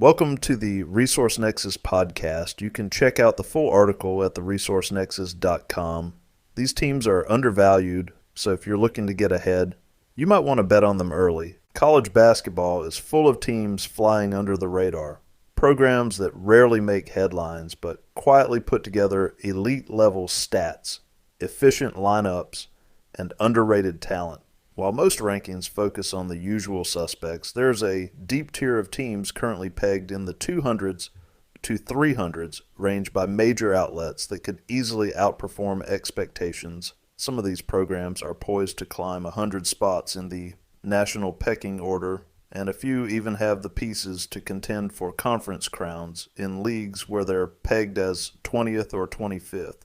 Welcome to the Resource Nexus podcast. You can check out the full article at theresourcenexus.com. These teams are undervalued, so if you're looking to get ahead, you might want to bet on them early. College basketball is full of teams flying under the radar. Programs that rarely make headlines but quietly put together elite-level stats, efficient lineups, and underrated talent. While most rankings focus on the usual suspects, there's a deep tier of teams currently pegged in the 200s to 300s range by major outlets that could easily outperform expectations. Some of these programs are poised to climb 100 spots in the national pecking order, and a few even have the pieces to contend for conference crowns in leagues where they're pegged as 20th or 25th.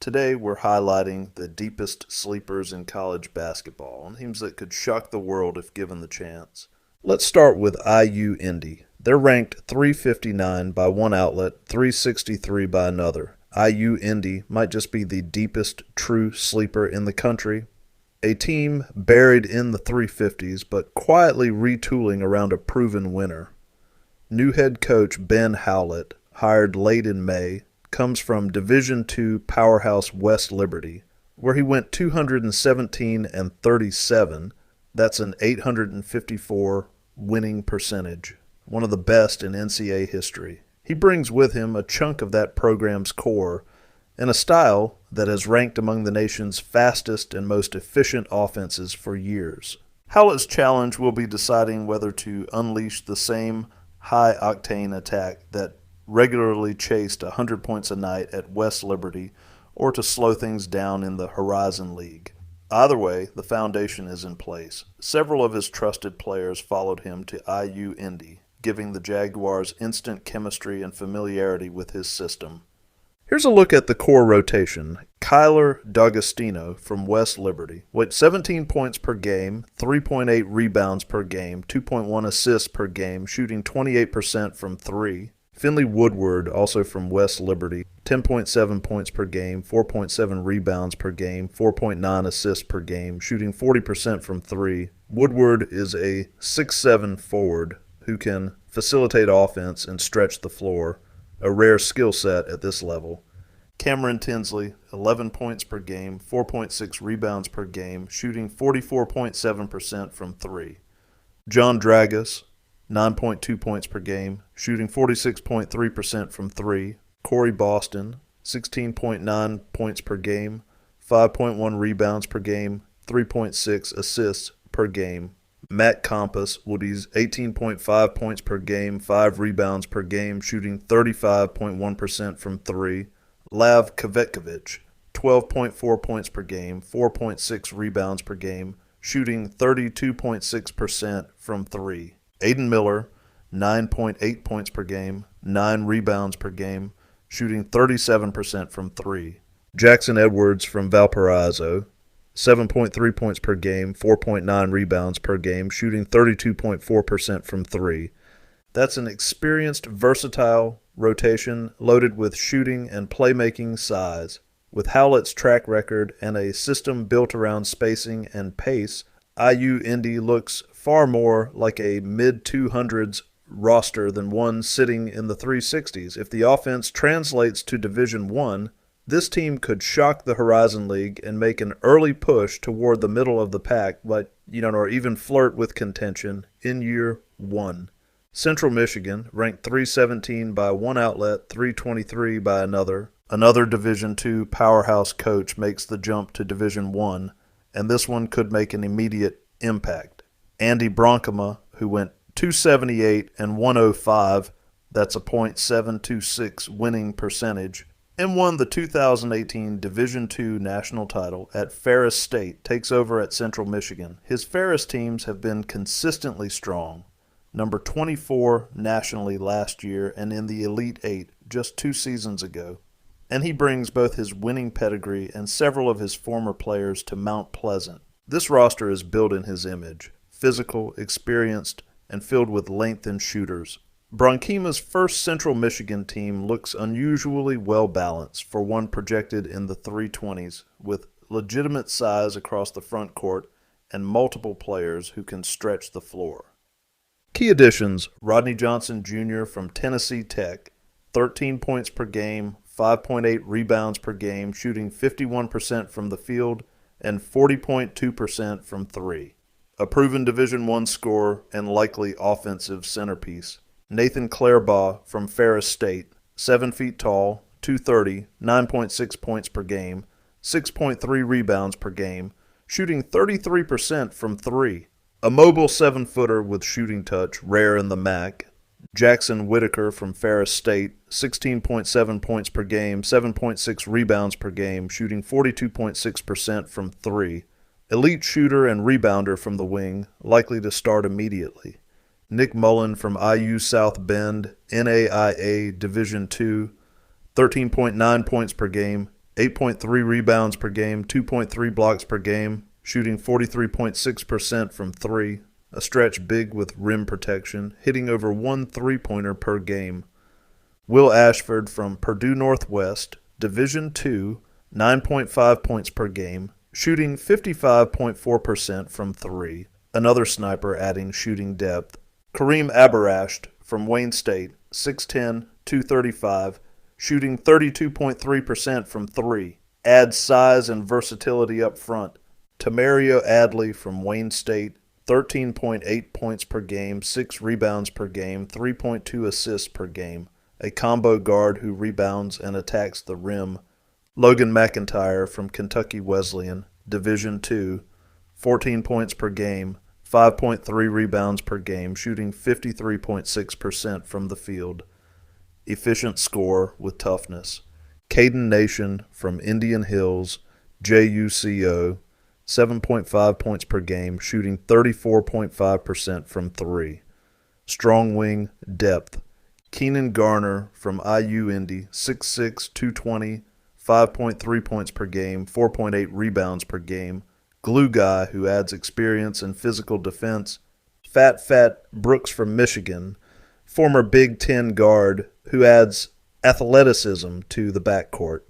Today, we're highlighting the deepest sleepers in college basketball, and teams that could shock the world if given the chance. Let's start with IU Indy. They're ranked 359 by one outlet, 363 by another. IU Indy might just be the deepest true sleeper in the country. A team buried in the 350s, but quietly retooling around a proven winner. New head coach Ben Howlett, hired late in May, comes from Division II powerhouse West Liberty, where he went 217-37. That's an 854 winning percentage, one of the best in NCAA history. He brings with him a chunk of that program's core and a style that has ranked among the nation's fastest and most efficient offenses for years. Howlett's challenge will be deciding whether to unleash the same high-octane attack that regularly chased 100 points a night at West Liberty, or to slow things down in the Horizon League. Either way, the foundation is in place. Several of his trusted players followed him to IU Indy, giving the Jaguars instant chemistry and familiarity with his system. Here's a look at the core rotation. Kyler D'Agostino from West Liberty, with 17 points per game, 3.8 rebounds per game, 2.1 assists per game, shooting 28% from three. Finley Woodward, also from West Liberty, 10.7 points per game, 4.7 rebounds per game, 4.9 assists per game, shooting 40% from three. Woodward is a 6'7" forward who can facilitate offense and stretch the floor, a rare skill set at this level. Cameron Tinsley, 11 points per game, 4.6 rebounds per game, shooting 44.7% from three. John Dragus, 9.2 points per game, shooting 46.3% from three. Corey Boston, 16.9 points per game, 5.1 rebounds per game, 3.6 assists per game. Matt Compass, Woody's 18.5 points per game, 5 rebounds per game, shooting 35.1% from three. Lav Kvetkovic, 12.4 points per game, 4.6 rebounds per game, shooting 32.6% from three. Aiden Miller, 9.8 points per game, 9 rebounds per game, shooting 37% from three. Jackson Edwards from Valparaiso, 7.3 points per game, 4.9 rebounds per game, shooting 32.4% from three. That's an experienced, versatile rotation loaded with shooting and playmaking size. With Howlett's track record and a system built around spacing and pace, IU Indy looks far more like a mid-200s roster than one sitting in the 360s. If the offense translates to Division I, this team could shock the Horizon League and make an early push toward the middle of the pack, or even flirt with contention in year one. Central Michigan, ranked 317 by one outlet, 323 by another. Another Division II powerhouse coach makes the jump to Division I, and this one could make an immediate impact. Andy Bronkema, who went 278 and 105, that's a .726 winning percentage, and won the 2018 Division II national title at Ferris State, takes over at Central Michigan. His Ferris teams have been consistently strong, number 24 nationally last year and in the Elite Eight just 2 seasons ago. And he brings both his winning pedigree and several of his former players to Mount Pleasant. This roster is built in his image, physical, experienced, and filled with length and shooters. Bronkema's first Central Michigan team looks unusually well-balanced for one projected in the 320s, with legitimate size across the front court and multiple players who can stretch the floor. Key additions: Rodney Johnson Jr. from Tennessee Tech, 13 points per game, 5.8 rebounds per game, shooting 51% from the field and 40.2% from three. A proven Division I scorer and likely offensive centerpiece. Nathan Clairbaugh from Ferris State, 7 feet tall, 230, 9.6 points per game, 6.3 rebounds per game, shooting 33% from three. A mobile 7-footer with shooting touch, rare in the MAC. Jackson Whitaker from Ferris State, 16.7 points per game, 7.6 rebounds per game, shooting 42.6% from three. Elite shooter and rebounder from the wing, likely to start immediately. Nick Mullen from IU South Bend, NAIA Division II, 13.9 points per game, 8.3 rebounds per game, 2.3 blocks per game, shooting 43.6% from three. A stretch big with rim protection, hitting over 1 3-pointer per game. Will Ashford from Purdue Northwest, Division II, 9.5 points per game, shooting 55.4% from three. Another sniper adding shooting depth. Kareem Abarasht from Wayne State, 6'10", 235, shooting 32.3% from three. Adds size and versatility up front. Tamario Adley from Wayne State, 13.8 points per game, 6 rebounds per game, 3.2 assists per game. A combo guard who rebounds and attacks the rim. Logan McIntyre from Kentucky Wesleyan, Division II, 14 points per game, 5.3 rebounds per game, shooting 53.6% from the field. Efficient scorer with toughness. Caden Nation from Indian Hills, JUCO, 7.5 points per game, shooting 34.5% from three. Strong wing depth. Keenan Garner from IU Indy, 6'6", 220, 5.3 points per game, 4.8 rebounds per game. Glue guy who adds experience and physical defense. Fat Brooks from Michigan, former Big Ten guard who adds athleticism to the backcourt.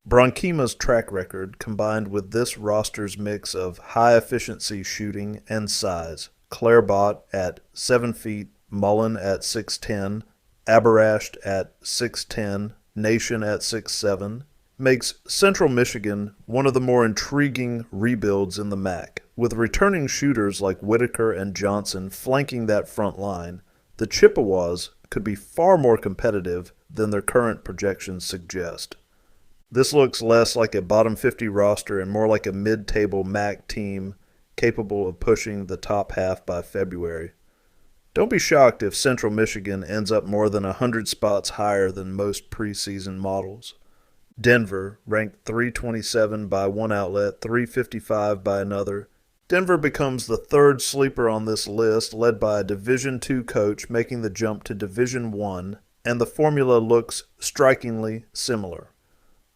Bronchima's track record, combined with this roster's mix of high-efficiency shooting and size. Clairbaugh at 7 feet, Mullen at 6'10", Abarasht at 6'10", Nation at 6'7", makes Central Michigan one of the more intriguing rebuilds in the MAC. With returning shooters like Whitaker and Johnson flanking that front line, the Chippewas could be far more competitive than their current projections suggest. This looks less like a bottom 50 roster and more like a mid-table MAC team capable of pushing the top half by February. Don't be shocked if Central Michigan ends up more than 100 spots higher than most preseason models. Denver, ranked 327 by one outlet, 355 by another. Denver becomes the third sleeper on this list, led by a Division II coach making the jump to Division I, and the formula looks strikingly similar.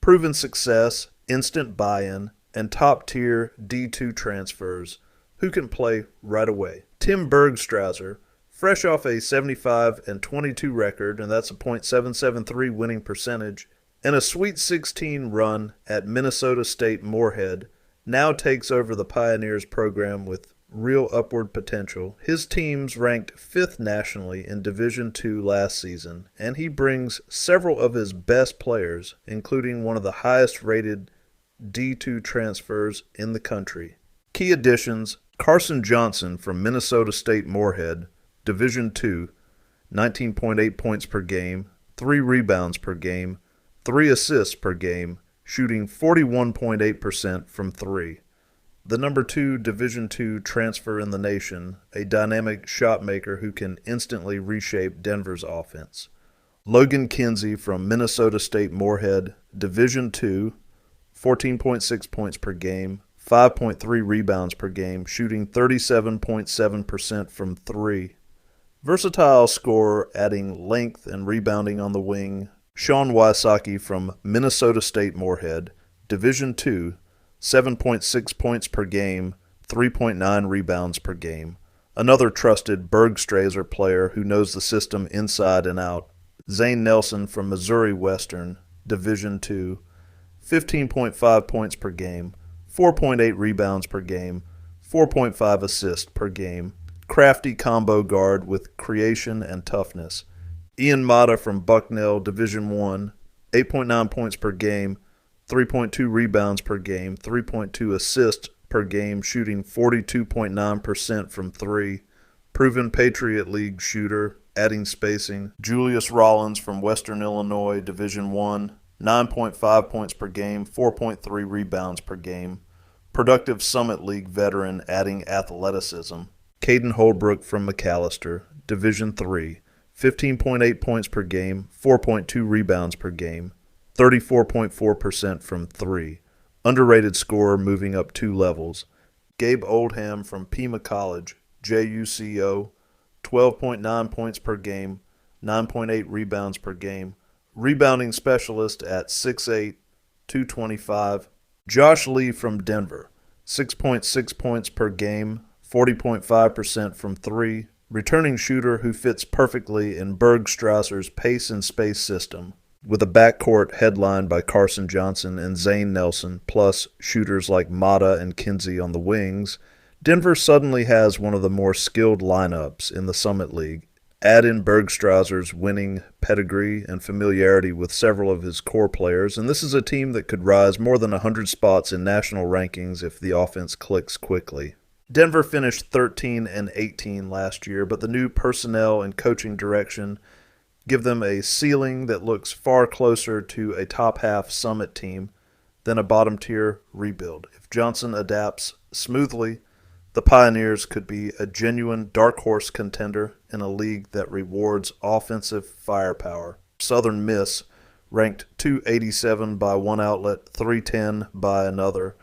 Proven success, instant buy-in, and top-tier D2 transfers who can play right away. Tim Bergstrasser, fresh off a 75-22 record, and that's a .773 winning percentage, and a Sweet 16 run at Minnesota State Moorhead, now takes over the Pioneers program with real upward potential. His team's ranked 5th nationally in Division II last season, and he brings several of his best players, including one of the highest-rated D2 transfers in the country. Key additions: Carson Johnson from Minnesota State Moorhead, Division II, 19.8 points per game, 3 rebounds per game, 3 assists per game, shooting 41.8% from three. The number 2 Division II transfer in the nation, a dynamic shot maker who can instantly reshape Denver's offense. Logan Kinsey from Minnesota State Moorhead, Division II, 14.6 points per game, 5.3 rebounds per game, shooting 37.7% from three. Versatile scorer adding length and rebounding on the wing. Sean Wysocki from Minnesota State Moorhead, Division II, 7.6 points per game, 3.9 rebounds per game. Another trusted Bergstraser player who knows the system inside and out. Zane Nelson from Missouri Western, Division II, 15.5 points per game, 4.8 rebounds per game, 4.5 assists per game. crafty combo guard with creation and toughness. Ian Mata from Bucknell, Division I, 8.9 points per game, 3.2 rebounds per game, 3.2 assists per game, shooting 42.9% from three. Proven Patriot League shooter, adding spacing. Julius Rollins from Western Illinois, Division I, 9.5 points per game, 4.3 rebounds per game. Productive Summit League veteran, adding athleticism. Caden Holdbrook from McAllister, Division III, 15.8 points per game, 4.2 rebounds per game, 34.4% from three. Underrated scorer moving up 2 levels. Gabe Oldham from Pima College, JUCO, 12.9 points per game, 9.8 rebounds per game. Rebounding specialist at 6'8", 225. Josh Lee from Denver, 6.6 points per game, 40.5% from three. Returning shooter who fits perfectly in Bergstrasser's pace and space system, with a backcourt headlined by Carson Johnson and Zane Nelson, plus shooters like Mata and Kinsey on the wings. Denver suddenly has one of the more skilled lineups in the Summit League. Add in Bergstrasser's winning pedigree and familiarity with several of his core players, and this is a team that could rise more than 100 spots in national rankings if the offense clicks quickly. Denver finished 13-18 last year, but the new personnel and coaching direction give them a ceiling that looks far closer to a top-half Summit team than a bottom-tier rebuild. If Johnson adapts smoothly, the Pioneers could be a genuine dark horse contender in a league that rewards offensive firepower. Southern Miss, ranked 287 by one outlet, 310 by another.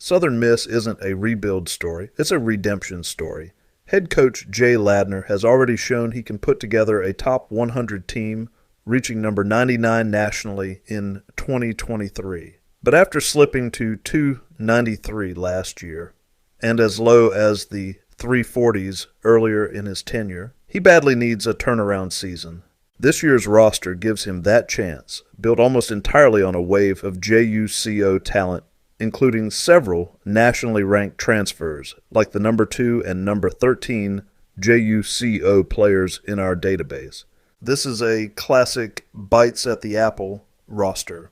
Southern Miss isn't a rebuild story, it's a redemption story. Head coach Jay Ladner has already shown he can put together a top 100 team, reaching number 99 nationally in 2023. But after slipping to 293 last year, and as low as the 340s earlier in his tenure, he badly needs a turnaround season. This year's roster gives him that chance, built almost entirely on a wave of JUCO talent, including several nationally ranked transfers, like the number 2 and number 13 JUCO players in our database. This is a classic bites at the apple roster.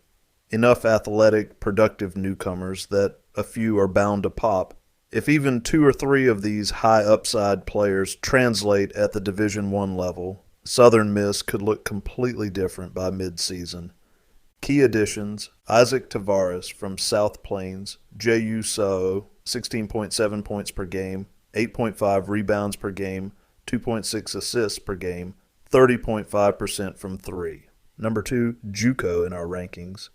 Enough athletic, productive newcomers that a few are bound to pop. If even 2 or 3 of these high upside players translate at the Division I level, Southern Miss could look completely different by mid-season. Key additions: Isaac Tavares from South Plains, JUCO, 16.7 points per game, 8.5 rebounds per game, 2.6 assists per game, 30.5% from three. Number 2, JUCO in our rankings.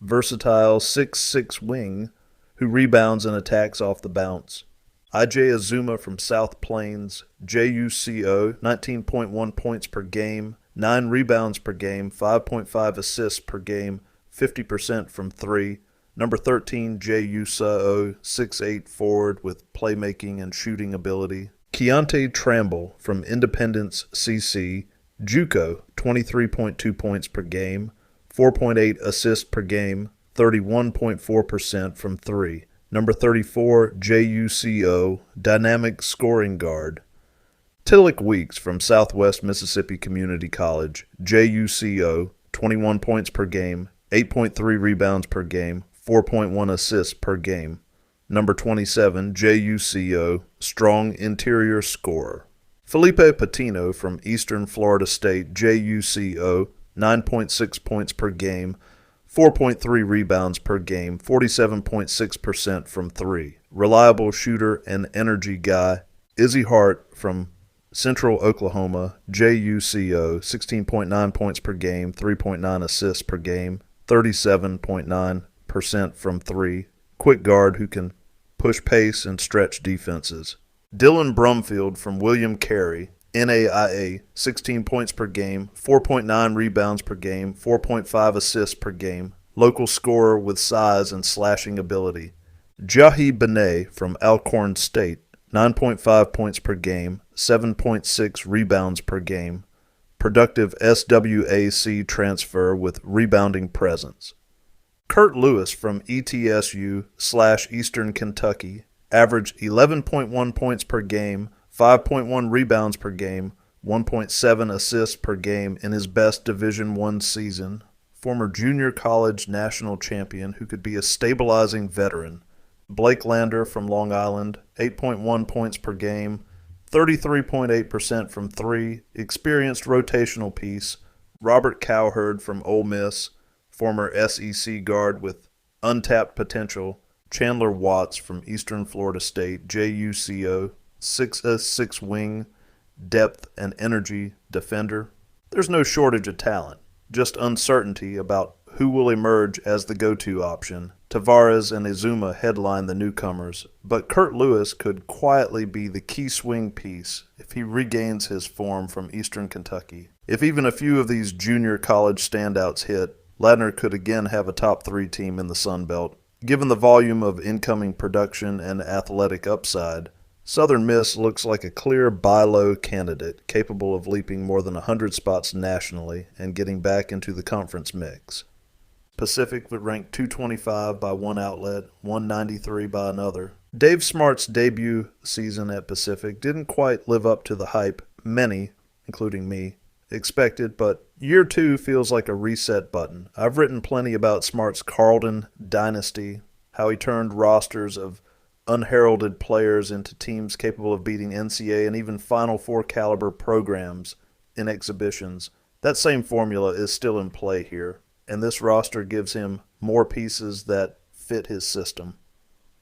Versatile 6'6" wing who rebounds and attacks off the bounce. IJ Azuma from South Plains, JUCO, 19.1 points per game, 9 rebounds per game, 5.5 assists per game, 50% from three. Number 13, JUCO, 6'8" forward with playmaking and shooting ability. Keontae Tramble from Independence CC, JUCO, 23.2 points per game, 4.8 assists per game, 31.4% from three. Number 34, JUCO, dynamic scoring guard. Tillich Weeks from Southwest Mississippi Community College, JUCO, 21 points per game, 8.3 rebounds per game, 4.1 assists per game. Number 27, JUCO, strong interior scorer. Felipe Patino from Eastern Florida State, JUCO, 9.6 points per game, 4.3 rebounds per game, 47.6% from three. Reliable shooter and energy guy. Izzy Hart from Central Oklahoma, JUCO, 16.9 points per game, 3.9 assists per game, 37.9% from three. Quick guard who can push pace and stretch defenses. Dylan Brumfield from William Carey, NAIA, 16 points per game, 4.9 rebounds per game, 4.5 assists per game. Local scorer with size and slashing ability. Jahi Benet from Alcorn State, 9.5 points per game, 7.6 rebounds per game. Productive SWAC transfer with rebounding presence. Kurt Lewis from ETSU/Eastern Kentucky, averaged 11.1 points per game, 5.1 rebounds per game, 1.7 assists per game in his best Division I season. Former junior college national champion who could be a stabilizing veteran. Blake Lander from Long Island, 8.1 points per game, 33.8% from three, experienced rotational piece. Robert Cowherd from Ole Miss, former SEC guard with untapped potential. Chandler Watts from Eastern Florida State, JUCO, 6'6" wing, depth and energy defender. There's no shortage of talent, just uncertainty about who will emerge as the go-to option. Tavares and Izuma headline the newcomers, but Kurt Lewis could quietly be the key swing piece if he regains his form from Eastern Kentucky. If even a few of these junior college standouts hit, Ladner could again have a top 3 team in the Sun Belt. Given the volume of incoming production and athletic upside, Southern Miss looks like a clear buy low candidate capable of leaping more than 100 spots nationally and getting back into the conference mix. Pacific would rank 225 by one outlet, 193 by another. Dave Smart's debut season at Pacific didn't quite live up to the hype many, including me, expected, but year 2 feels like a reset button. I've written plenty about Smart's Carleton dynasty, how he turned rosters of unheralded players into teams capable of beating NCAA and even Final Four caliber programs in exhibitions. That same formula is still in play here, and this roster gives him more pieces that fit his system.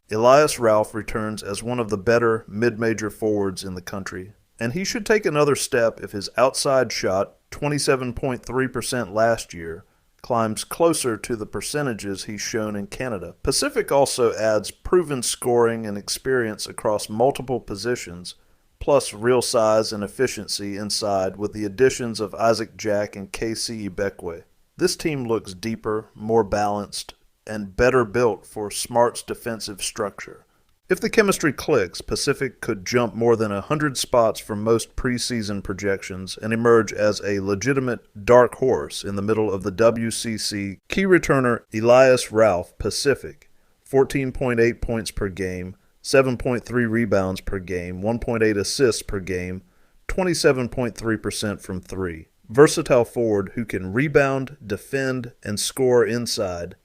Elias Ralph returns as one of the better mid-major forwards in the country, and he should take another step if his outside shot, 27.3% last year, climbs closer to the percentages he's shown in Canada. Pacific also adds proven scoring and experience across multiple positions, plus real size and efficiency inside with the additions of Isaac Jack and KC Ibekwe. This team looks deeper, more balanced, and better built for Smart's defensive structure. If the chemistry clicks, Pacific could jump more than 100 spots from most preseason projections and emerge as a legitimate dark horse in the middle of the WCC. Key returner Elias Ralph, Pacific, 14.8 points per game, 7.3 rebounds per game, 1.8 assists per game, 27.3% from three. Versatile forward who can rebound, defend, and score inside.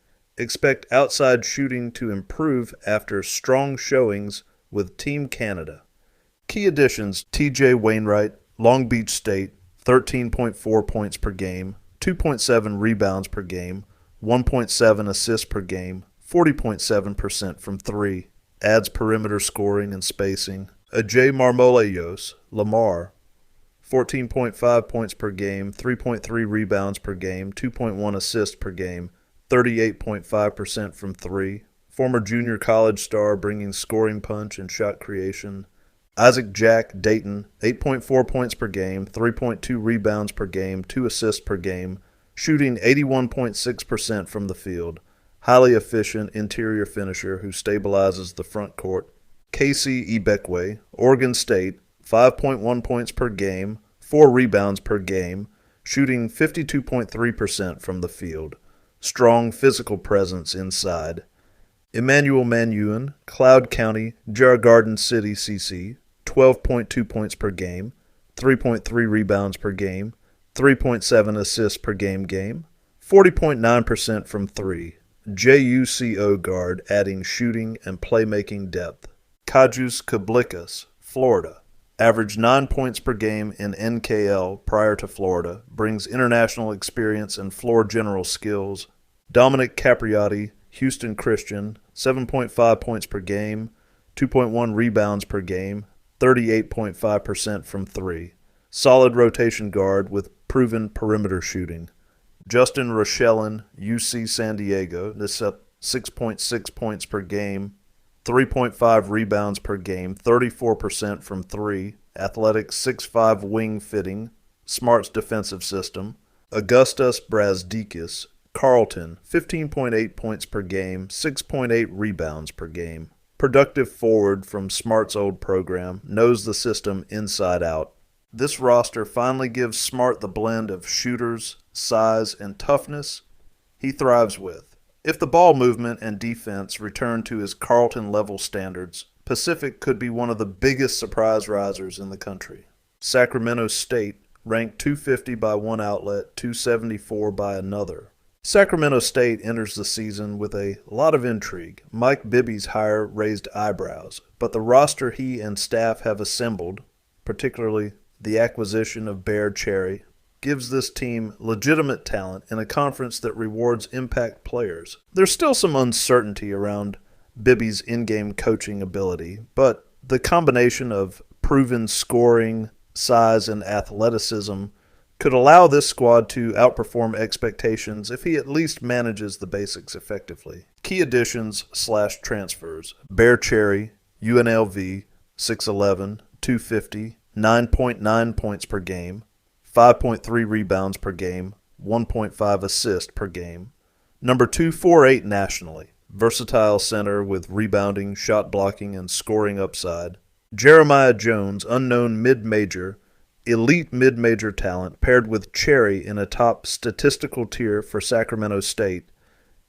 Expect outside shooting to improve after strong showings with Team Canada. Key additions: TJ Wainwright, Long Beach State, 13.4 points per game, 2.7 rebounds per game, 1.7 assists per game, 40.7% from three. Adds perimeter scoring and spacing. Ajay Marmoleos, Lamar, 14.5 points per game, 3.3 rebounds per game, 2.1 assists per game, 38.5% from three. Former junior college star bringing scoring punch and shot creation. Isaac Jack, Dayton, 8.4 points per game, 3.2 rebounds per game, 2 assists per game, shooting 81.6% from the field. Highly efficient interior finisher who stabilizes the front court. KC Ibekwe, Oregon State, 5.1 points per game, 4 rebounds per game, shooting 52.3% from the field. Strong physical presence inside. Emmanuel Manuin, Cloud County, Jar Garden City, CC, 12.2 points per game, 3.3 rebounds per game, 3.7 assists per game, 40.9% from three. JUCO guard adding shooting and playmaking depth. Kajus Kablikas, Florida. Averaged 9 points per game in NKL prior to Florida, brings international experience and floor general skills. Dominic Capriati, Houston Christian, 7.5 points per game, 2.1 rebounds per game, 38.5% from three. Solid rotation guard with proven perimeter shooting. Justin Rochellin, UC San Diego, this up 6.6 points per game, 3.5 rebounds per game, 34% from three. Athletic 6'5" wing fitting. Smart's defensive system. Augustus Brazdikis, Carleton, 15.8 points per game, 6.8 rebounds per game. Productive forward from Smart's old program, knows the system inside out. This roster finally gives Smart the blend of shooters, size, and toughness he thrives with. If the ball movement and defense return to his Carleton-level standards, Pacific could be one of the biggest surprise risers in the country. Sacramento State ranked 250 by one outlet, 274 by another. Sacramento State enters the season with a lot of intrigue. Mike Bibby's hire raised eyebrows, but the roster he and staff have assembled, particularly the acquisition of Bear Cherry, gives this team legitimate talent in a conference that rewards impact players. There's still some uncertainty around Bibby's in-game coaching ability, but the combination of proven scoring, size, and athleticism could allow this squad to outperform expectations if he at least manages the basics effectively. Key additions/transfers: Bear Cherry, UNLV, 6'11", 250, 9.9 points per game, 5.3 rebounds per game, 1.5 assists per game. Number 248 nationally. Versatile center with rebounding, shot blocking, and scoring upside. Jeremiah Jones, unknown mid-major, elite mid-major talent paired with Cherry in a top statistical tier for Sacramento State,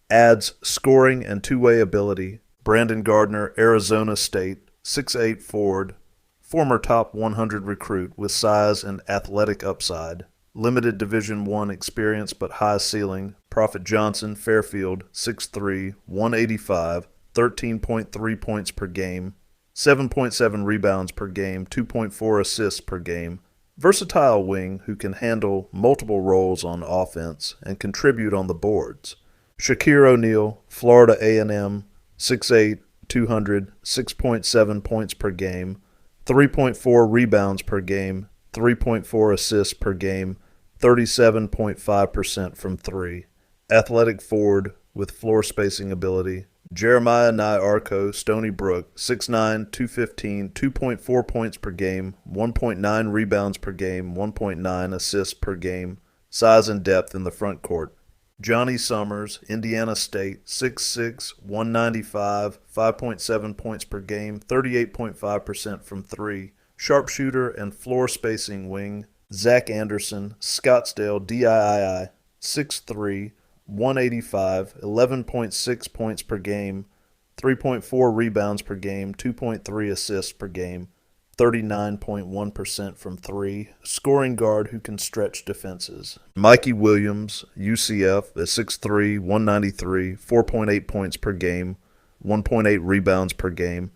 adds scoring and two-way ability. Brandon Gardner, Arizona State, 6'8" forward, former top 100 recruit with size and athletic upside. Limited Division I experience but high ceiling. Prophet Johnson, Fairfield, 6'3", 185, 13.3 points per game, 7.7 rebounds per game, 2.4 assists per game. Versatile wing who can handle multiple roles on offense and contribute on the boards. Shakir O'Neal, Florida A&M, 6'8", 200, 6.7 points per game, 3.4 rebounds per game, 3.4 assists per game, 37.5% from three. Athletic forward with floor spacing ability. Jeremiah Nye-Arco, Stony Brook, 6'9", 215, 2.4 points per game, 1.9 rebounds per game, 1.9 assists per game. Size and depth in the front court. Johnny Summers, Indiana State, 6'6", 195, 5.7 points per game, 38.5% from three. Sharpshooter and floor spacing wing. Zach Anderson, Scottsdale DII, 6'3", 185, 11.6 points per game, 3.4 rebounds per game, 2.3 assists per game, 39.1% from three. Scoring guard who can stretch defenses. Mikey Williams, UCF, at 6'3", 193, 4.8 points per game, 1.8 rebounds per game,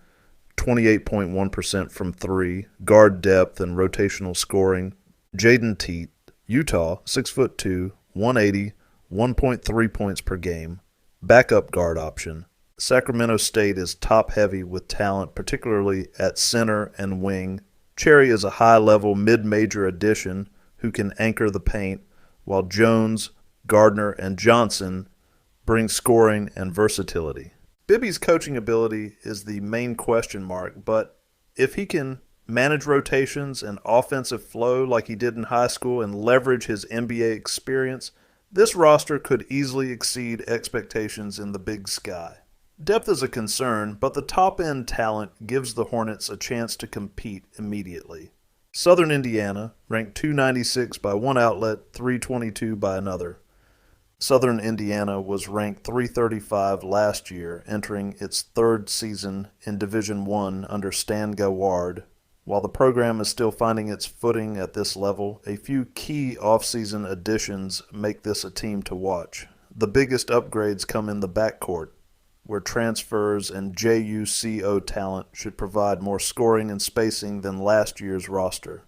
28.1% from three. Guard depth and rotational scoring. Jaden Teat, Utah, 6'2", 180, 1.3 points per game. Backup guard option. Sacramento State is top-heavy with talent, particularly at center and wing. Cherry is a high-level mid-major addition who can anchor the paint, while Jones, Gardner, and Johnson bring scoring and versatility. Bibby's coaching ability is the main question mark, but if he can manage rotations and offensive flow like he did in high school and leverage his NBA experience, this roster could easily exceed expectations in the Big Sky. Depth is a concern, but the top-end talent gives the Hornets a chance to compete immediately. Southern Indiana, ranked 296 by one outlet, 322 by another. Southern Indiana was ranked 335 last year, entering its third season in Division I under Stan Goward. While the program is still finding its footing at this level, a few key offseason additions make this a team to watch. The biggest upgrades come in the backcourt, where transfers and JUCO talent should provide more scoring and spacing than last year's roster.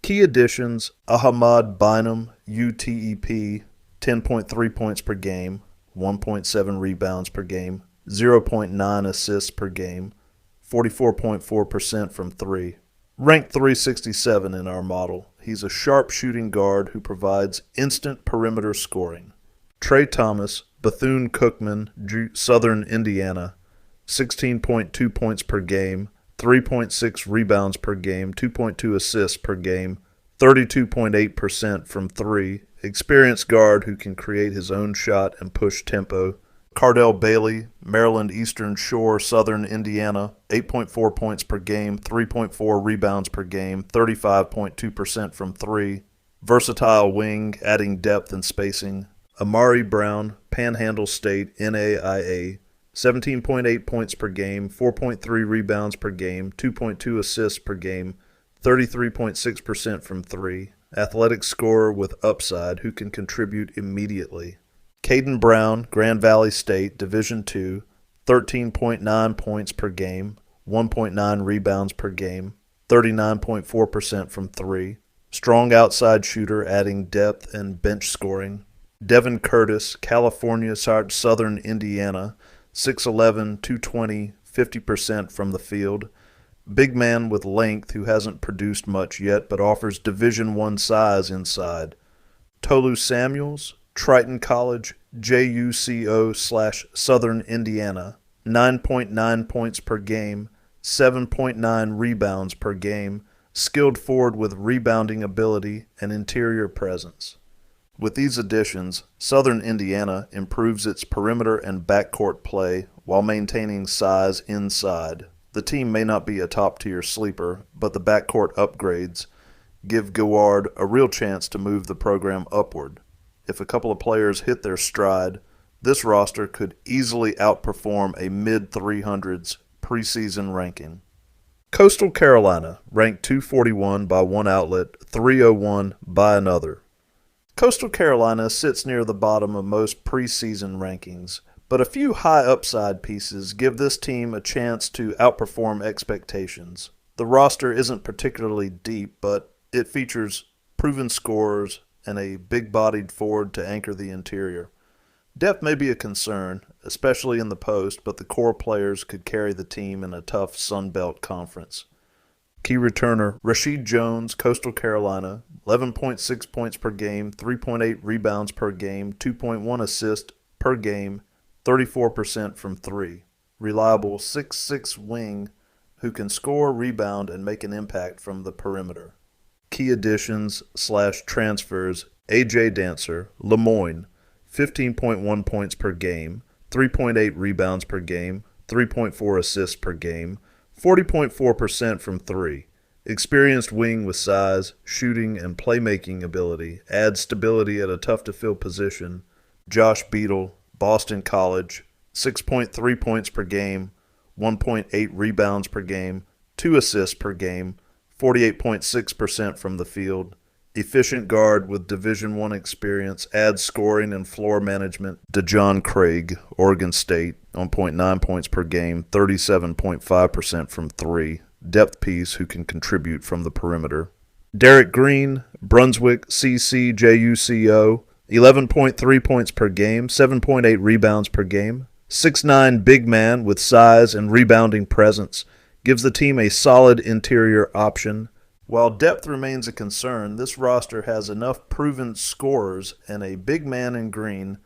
Key additions: Ahmad Bynum, UTEP, 10.3 points per game, 1.7 rebounds per game, 0.9 assists per game, 44.4% from three. Ranked 367 in our model, he's a sharp shooting guard who provides instant perimeter scoring. Trey Thomas, Bethune-Cookman, Southern Indiana, 16.2 points per game, 3.6 rebounds per game, 2.2 assists per game, 32.8% from three. Experienced guard who can create his own shot and push tempo. Cardell Bailey, Maryland Eastern Shore, Southern Indiana, 8.4 points per game, 3.4 rebounds per game, 35.2% from three. Versatile wing, adding depth and spacing. Amari Brown, Panhandle State, NAIA, 17.8 points per game, 4.3 rebounds per game, 2.2 assists per game, 33.6% from three. Athletic scorer with upside who can contribute immediately. Caden Brown, Grand Valley State, Division II, 13.9 points per game, 1.9 rebounds per game, 39.4% from three. Strong outside shooter, adding depth and bench scoring. Devin Curtis, California, Southern Indiana, 6'11", 220, 50% from the field. Big man with length who hasn't produced much yet but offers Division I size inside. Tolu Samuels, Triton College, JUCO/Southern Indiana, 9.9 points per game, 7.9 rebounds per game, skilled forward with rebounding ability and interior presence. With these additions, Southern Indiana improves its perimeter and backcourt play while maintaining size inside. The team may not be a top-tier sleeper, but the backcourt upgrades give Gouard a real chance to move the program upward. If a couple of players hit their stride, this roster could easily outperform a mid-300s preseason ranking. Coastal Carolina, ranked 241 by one outlet, 301 by another. Coastal Carolina sits near the bottom of most preseason rankings, but a few high upside pieces give this team a chance to outperform expectations. The roster isn't particularly deep, but it features proven scorers and a big-bodied forward to anchor the interior. Depth may be a concern, especially in the post, but the core players could carry the team in a tough Sun Belt conference. Key returner Rashid Jones, Coastal Carolina, 11.6 points per game, 3.8 rebounds per game, 2.1 assists per game, 34% from three. Reliable 6'6" wing who can score, rebound, and make an impact from the perimeter. Key additions/transfers: A.J. Dancer, Lemoyne, 15.1 points per game, 3.8 rebounds per game, 3.4 assists per game, 40.4% from three. Experienced wing with size, shooting, and playmaking ability, adds stability at a tough-to-fill position. Josh Beadle, Boston College, 6.3 points per game, 1.8 rebounds per game, 2 assists per game, 48.6% from the field. Efficient guard with Division I experience, adds scoring and floor management. DeJohn Craig, Oregon State, 1.9 points per game, 37.5% from three. Depth piece who can contribute from the perimeter. Derek Green, Brunswick, JUCO, 11.3 points per game, 7.8 rebounds per game. 6'9" big man with size and rebounding presence, gives the team a solid interior option. While depth remains a concern, this roster has enough proven scorers and a big man in Green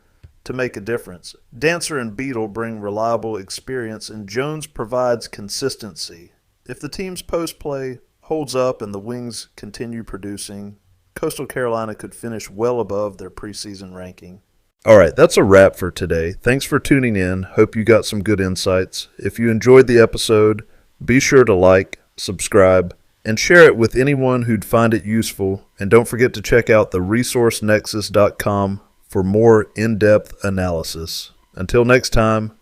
to make a difference. Dancer and Beadle bring reliable experience, and Jones provides consistency. If the team's post play holds up and the wings continue producing, Coastal Carolina could finish well above their preseason ranking. All right, that's a wrap for today. Thanks for tuning in. Hope you got some good insights. If you enjoyed the episode, be sure to like, subscribe, and share it with anyone who'd find it useful. And don't forget to check out theresourcenexus.com for more in-depth analysis. Until next time,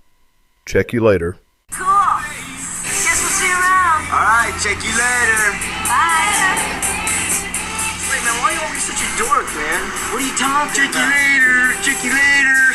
check you later. Cool. Guess we'll see you around. All right, check you later. Bye. Wait, man, why are you always such a dork, man? What are you talking Check about? you later. Check you later.